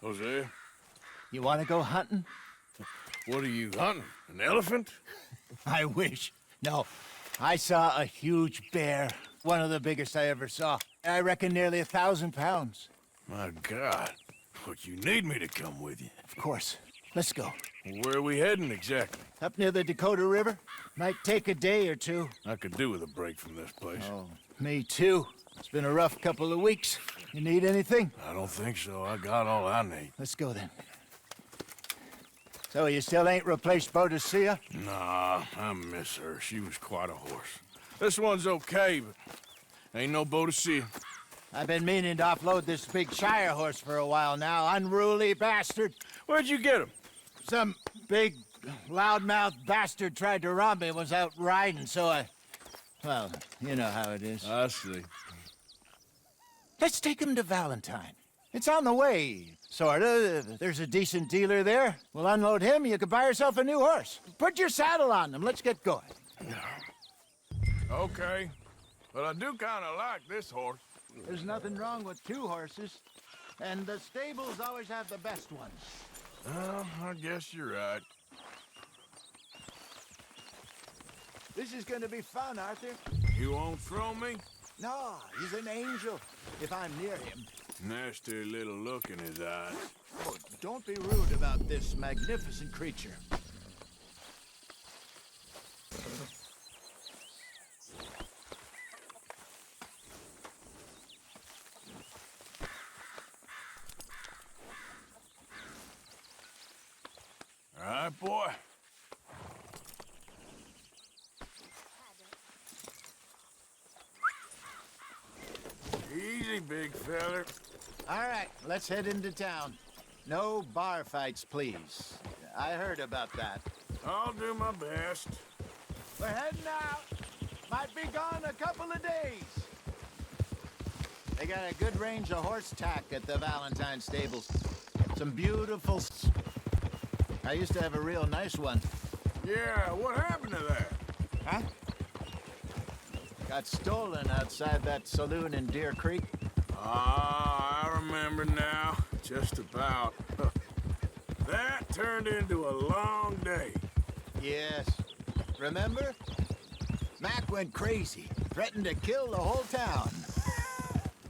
Jose, You want to go hunting? what are you hunting? An elephant? I wish. No, I saw a huge bear. One of the biggest I ever saw. I reckon nearly 1,000 pounds. My God. But you need me to come with you. Of course. Let's go. Where are we heading exactly? Up near the Dakota River. Might take a day or two. I could do with a break from this place. Oh, me too. It's been a rough couple of weeks. You need anything? I don't think so. I got all I need. Let's go then. So you still ain't replaced Boadicea? Nah, I miss her. She was quite a horse. This one's okay, but ain't no Boadicea. I've been meaning to offload this big Shire horse for a while now. Unruly bastard. Where'd you get him? Some big, loudmouth bastard tried to rob me and was out riding, so I... Well, you know how it is. I see. Let's take him to Valentine. It's on the way, sorta. There's a decent dealer there. We'll unload him, you can buy yourself a new horse. Put your saddle on them, let's get going. Okay. But I do kind of like this horse. There's nothing wrong with two horses, and the stables always have the best ones. Well, I guess you're right. This is gonna be fun, Arthur. You won't throw me? No, he's an angel, if I'm near him. Nasty little look in his eyes. Oh, don't be rude about this magnificent creature. All right, boy. Easy, big feller. All right, let's head into town. No bar fights, please. I heard about that. I'll do my best. We're heading out. Might be gone a couple of days. They got a good range of horse tack at the Valentine stables. Some beautiful... I used to have a real nice one. Yeah, what happened to that? Huh? Got stolen outside that saloon in Deer Creek. Ah, I remember now. Just about. That turned into a long day. Yes. Remember? Mac went crazy, threatened to kill the whole town.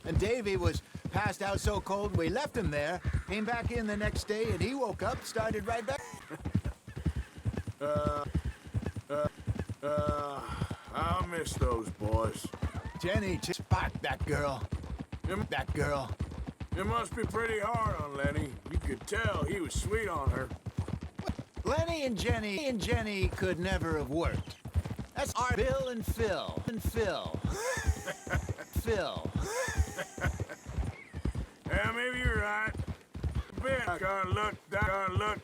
And Davy was passed out so cold we left him there, came back in the next day, and he woke up, started right back. I'll miss those boys. Jenny, spot that girl. That girl. It must be pretty hard on Lenny. You could tell he was sweet on her. Lenny and Jenny could never have worked. That's our Bill and Phil. Phil. Yeah, maybe you're right. Our luck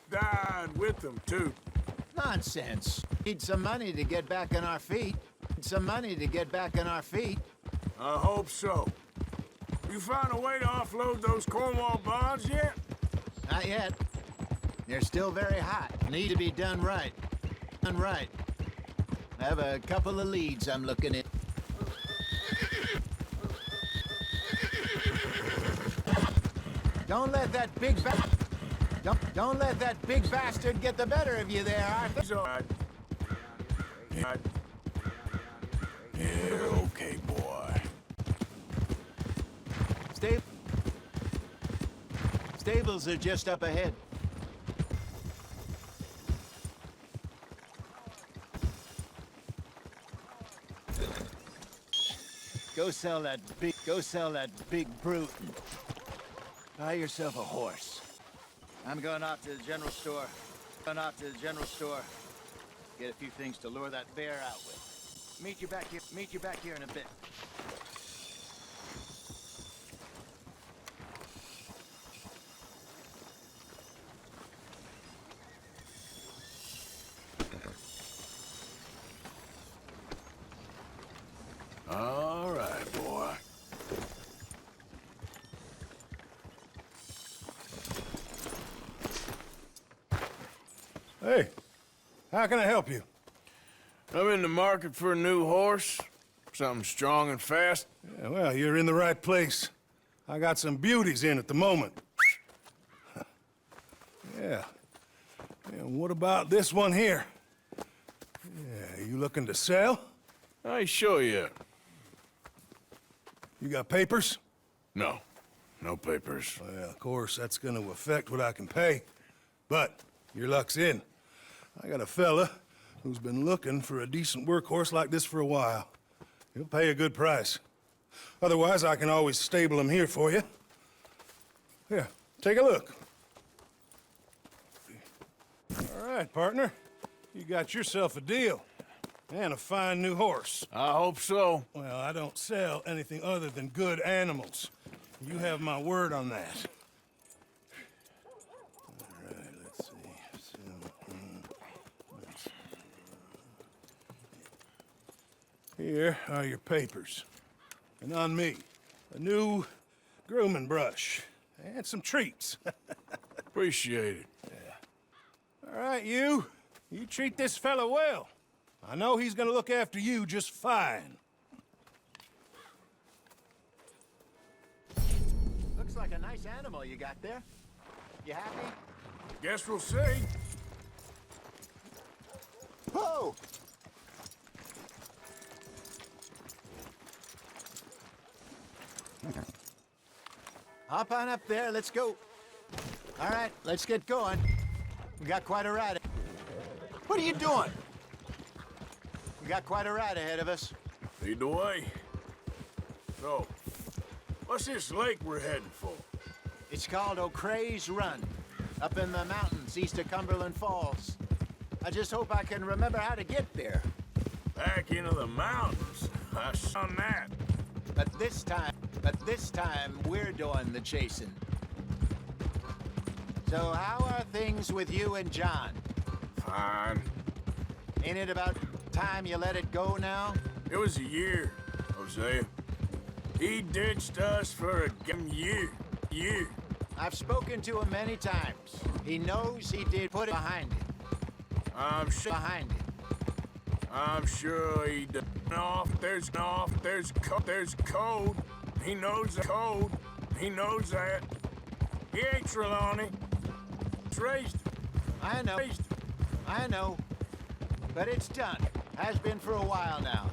died with them, too. Nonsense. Need some money to get back on our feet. I hope so. You found a way to offload those Cornwall bonds yet? Not yet. They're still very hot. Need to be done right. I have a couple of leads I'm looking at. Don't let that big bastard get the better of you there, Arthur. He's all right. Yeah, okay, boy. Stables are just up ahead. Go sell that big brute. Buy yourself a horse. I'm going off to the general store. Get a few things to lure that bear out with. Meet you back here in a bit. All right, boy. Hey, how can I help you? I'm in the market for a new horse. Something strong and fast. Yeah, well, you're in the right place. I got some beauties in at the moment. Yeah. And what about this one here? Yeah, you looking to sell? I show you. You got papers? No. No papers. Well, of course, that's gonna affect what I can pay. But your luck's in. I got a fella who's been looking for a decent workhorse like this for a while. He'll pay a good price. Otherwise, I can always stable him here for you. Here, take a look. All right, partner. You got yourself a deal. And a fine new horse. I hope so. Well, I don't sell anything other than good animals. You have my word on that. All right, let's see. Here are your papers. And on me, a new grooming brush. And some treats. Appreciate it. All right, you. You treat this fella well. I know he's gonna look after you just fine. Looks like a nice animal you got there. You happy? Guess we'll see. Whoa! Hop on up there, let's go. All right, let's get going. We got quite a ride. What are you doing? We got quite a ride ahead of us. Lead the way. So, what's this lake we're heading for? It's called O'Creagh's Run, up in the mountains east of Cumberland Falls. I just hope I can remember how to get there. Back into the mountains. I saw that. But this time, we're doing the chasing. So how are things with you and John? Fine. Ain't it about time you let it go now? It was a year, Hosea. He ditched us for a year. I've spoken to him many times. He knows he did put it behind him. I'm sure he did. There's code. He knows the code. He knows that. He ain't Trelawney. It's raised. I know. But it's done. Has been for a while now.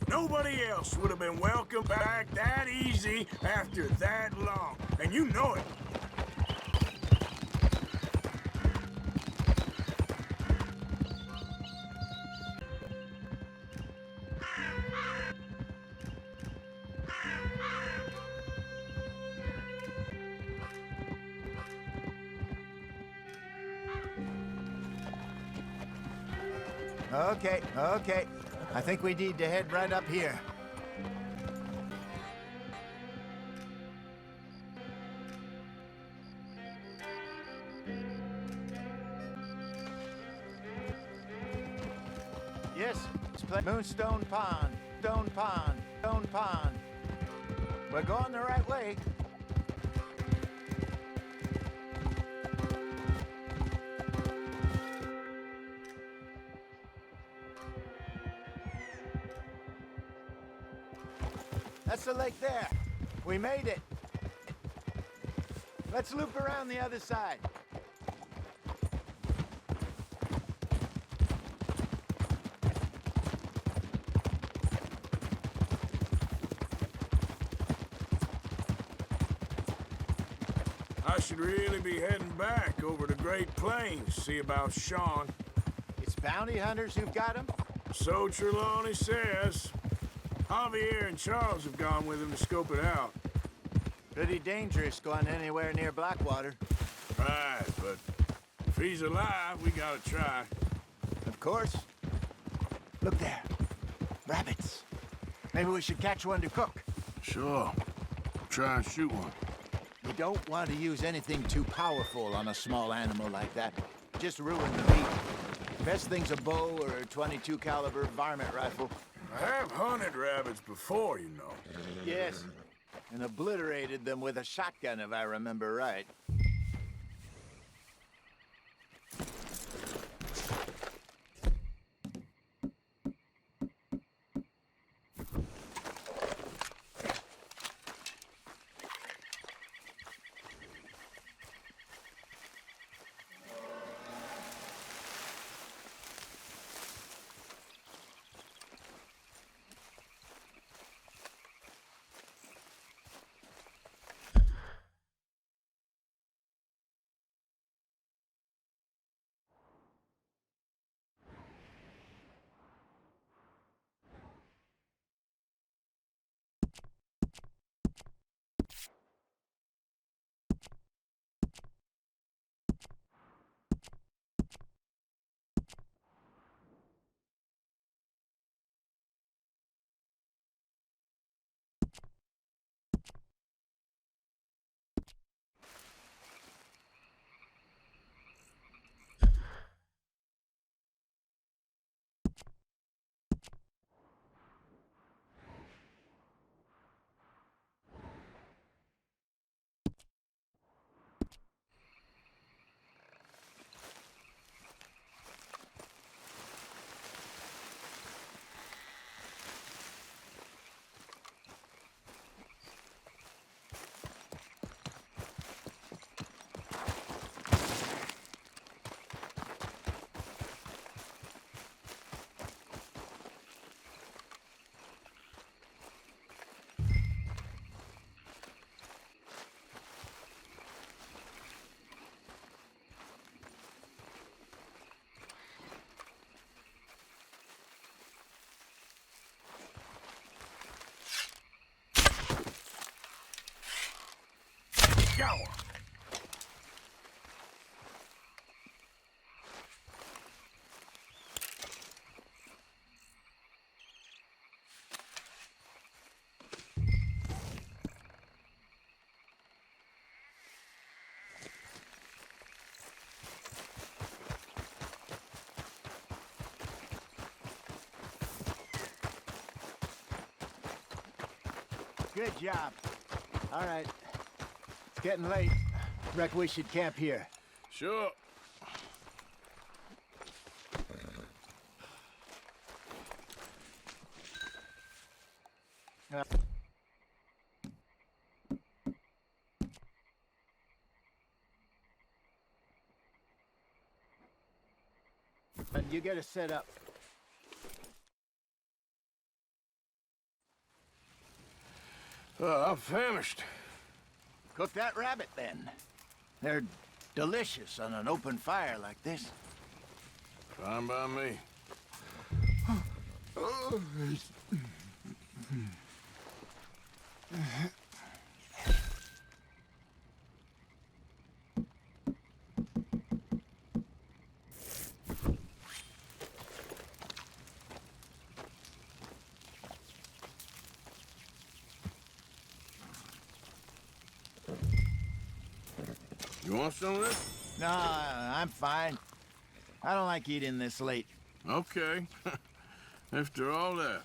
Nobody else would have been welcomed back that easy after that long. And you know it. Okay. I think we need to head right up here. Yes, it's Moonstone Pond, Stone Pond. We're going the right way. That's the lake there. We made it. Let's loop around the other side. I should really be heading back over the Great Plains, see about Sean. It's bounty hunters who've got him? So Trelawney says. Javier and Charles have gone with him to scope it out. Pretty dangerous going anywhere near Blackwater. Right, but if he's alive, we gotta try. Of course. Look there. Rabbits. Maybe we should catch one to cook. Sure. Try and shoot one. You don't want to use anything too powerful on a small animal like that. Just ruin the meat. Best thing's a bow or a .22 caliber varmint rifle. I have hunted rabbits before, you know. Yes, and obliterated them with a shotgun, if I remember right. Go. Good job. All right. It's getting late. Reckon we should camp here. Sure. And you get us set up. I'm famished. Cook that rabbit, then. They're delicious on an open fire like this. Fine by me. You want some of this? No, I'm fine. I don't like eating this late. Okay. After all that.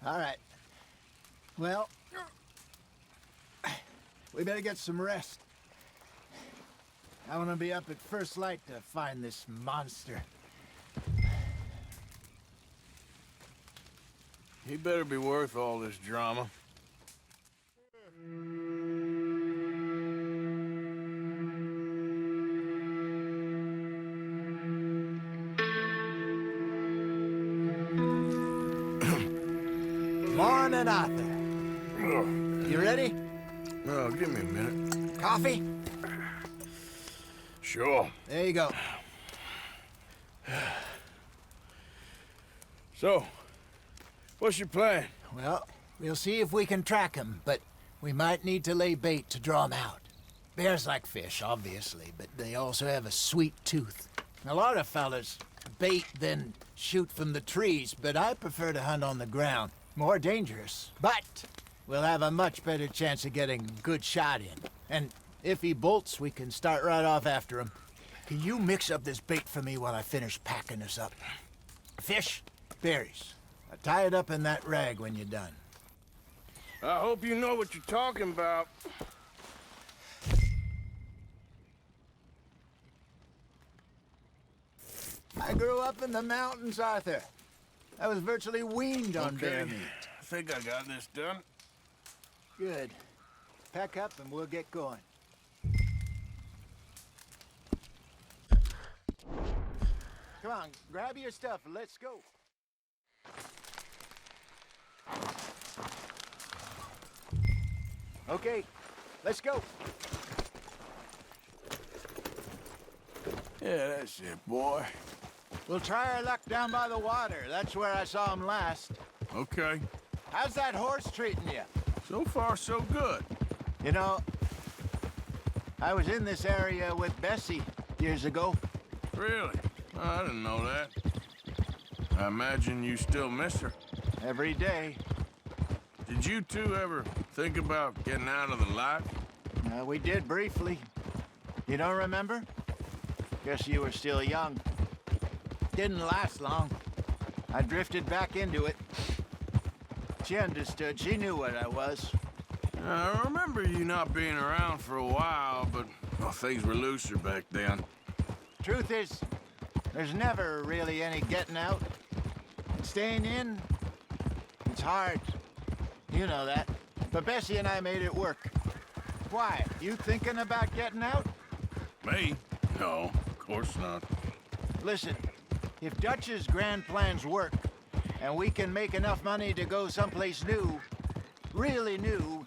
All right. Well, we better get some rest. I want to be up at first light to find this monster. He better be worth all this drama. Morning, Arthur. You ready? Oh, give me a minute. Coffee? Sure. There you go. So, what's your plan? Well, we'll see if we can track him, but we might need to lay bait to draw him out. Bears like fish, obviously, but they also have a sweet tooth. A lot of fellas bait, then shoot from the trees, but I prefer to hunt on the ground. More dangerous, but we'll have a much better chance of getting a good shot in. And if he bolts, we can start right off after him. Can you mix up this bait for me while I finish packing this up? Fish, berries. Tie it up in that rag when you're done. I hope you know what you're talking about. I grew up in the mountains, Arthur. I was virtually weaned on bear meat. I think I got this done. Good. Pack up and we'll get going. Come on, grab your stuff and let's go. Okay, let's go. Yeah, that's it, boy. We'll try our luck down by the water. That's where I saw him last. Okay. how's that horse treating you? So far, so good. You know, I was in this area with Bessie years ago. Really? I didn't know that. I imagine you still miss her. Every day. Did you two ever think about getting out of the life? We did briefly. You don't remember? Guess you were still young. Didn't last long. I drifted back into it. She understood. She knew what I was. I remember you not being around for a while, but well, things were looser back then. Truth is, there's never really any getting out. Staying in, it's hard. You know that. But Bessie and I made it work. Why? You thinking about getting out? Me? No, of course not. Listen, if Dutch's grand plans work, and we can make enough money to go someplace new, really new,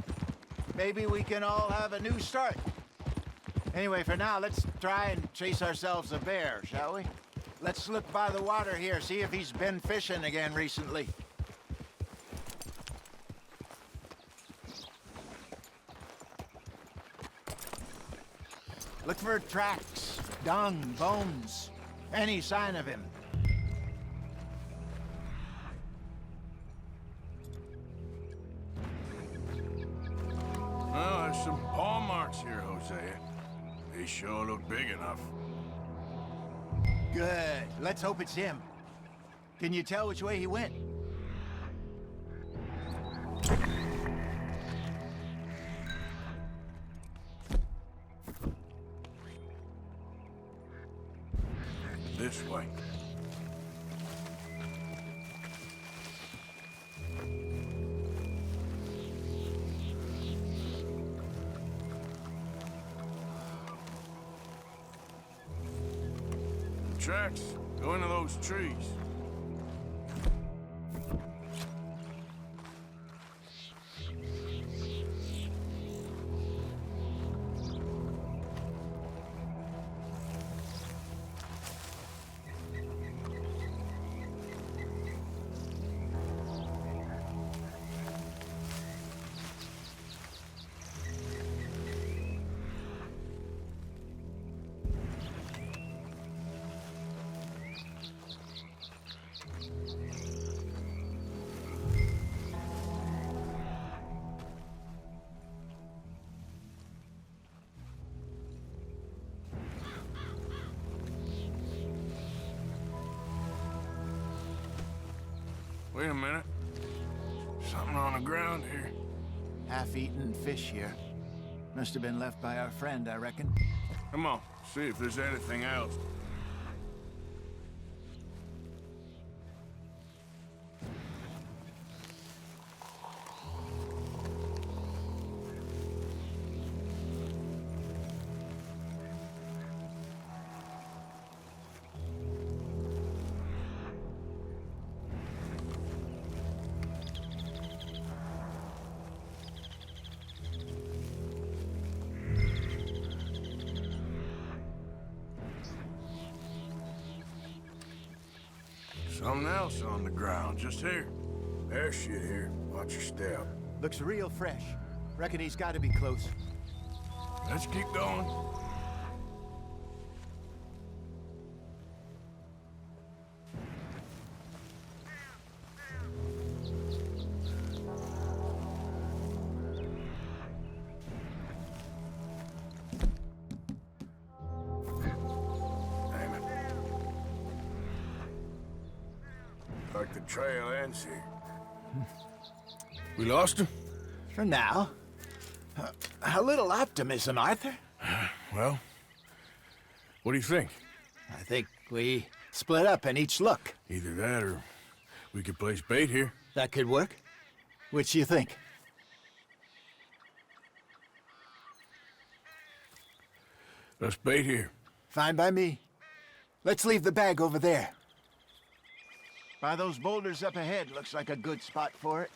maybe we can all have a new start. Anyway, for now, let's try and chase ourselves a bear, shall we? Let's look by the water here, see if he's been fishing again recently. Look for tracks, dung, bones, any sign of him. Well, there's some paw marks here, Hosea. They sure look big enough. Good. Let's hope it's him. Can you tell which way he went? This way. Tracks go into those trees. Wait a minute. Something on the ground here. Half-eaten fish here. Must have been left by our friend, I reckon. Come on, see if there's anything else. Something else on the ground, just here. There's shit here. Watch your step. Looks real fresh. Reckon he's got to be close. Let's keep going. Damn it. Like the trail ends here. We lost him? For now. A little optimism, Arthur. Well, what do you think? I think we split up and each look. Either that or we could place bait here. That could work. Which you think? Let's bait here. Fine by me. Let's leave the bag over there. By those boulders up ahead, looks like a good spot for it.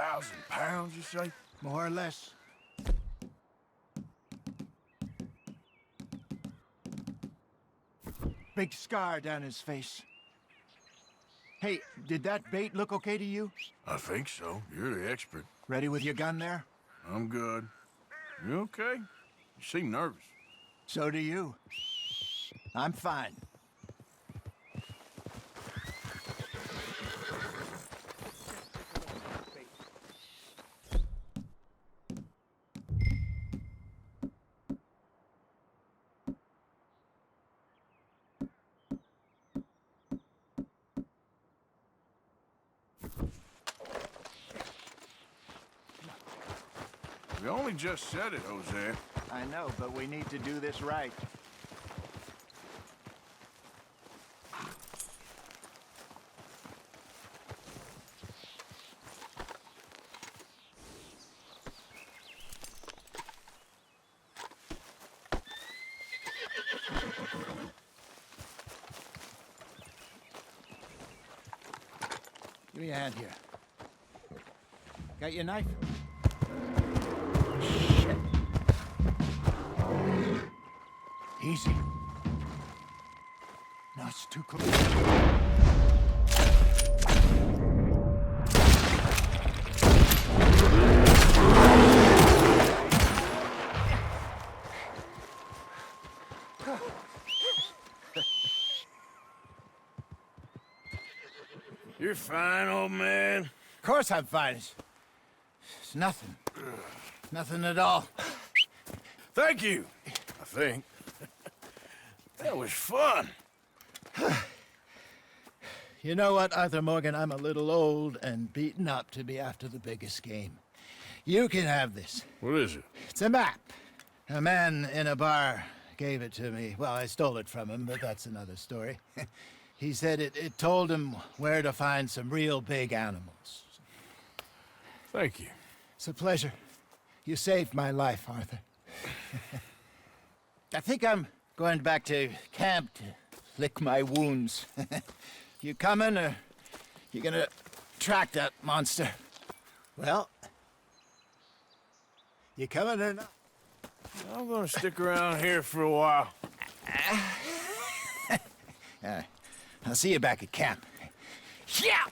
£1,000, you say? More or less. Big scar down his face. Hey, did that bait look okay to you? I think so. You're the expert. Ready with your gun there? I'm good. You okay? You seem nervous. So do you. I'm fine. We only just said it, Jose. I know, but we need to do this right. Give me a hand here. Got your knife? Shit. Easy. No, it's too close. You're fine, old man. Of course I'm fine. It's nothing. Nothing at all. Thank you, I think. That was fun. You know what, Arthur Morgan? I'm a little old and beaten up to be after the biggest game. You can have this. What is it? It's a map. A man in a bar gave it to me. Well, I stole it from him, but that's another story. He said it told him where to find some real big animals. Thank you. It's a pleasure. You saved my life, Arthur. I think I'm going back to camp to lick my wounds. You coming, or you gonna track that monster? Well, you coming or not? I'm gonna stick around here for a while. I'll see you back at camp. Yeah!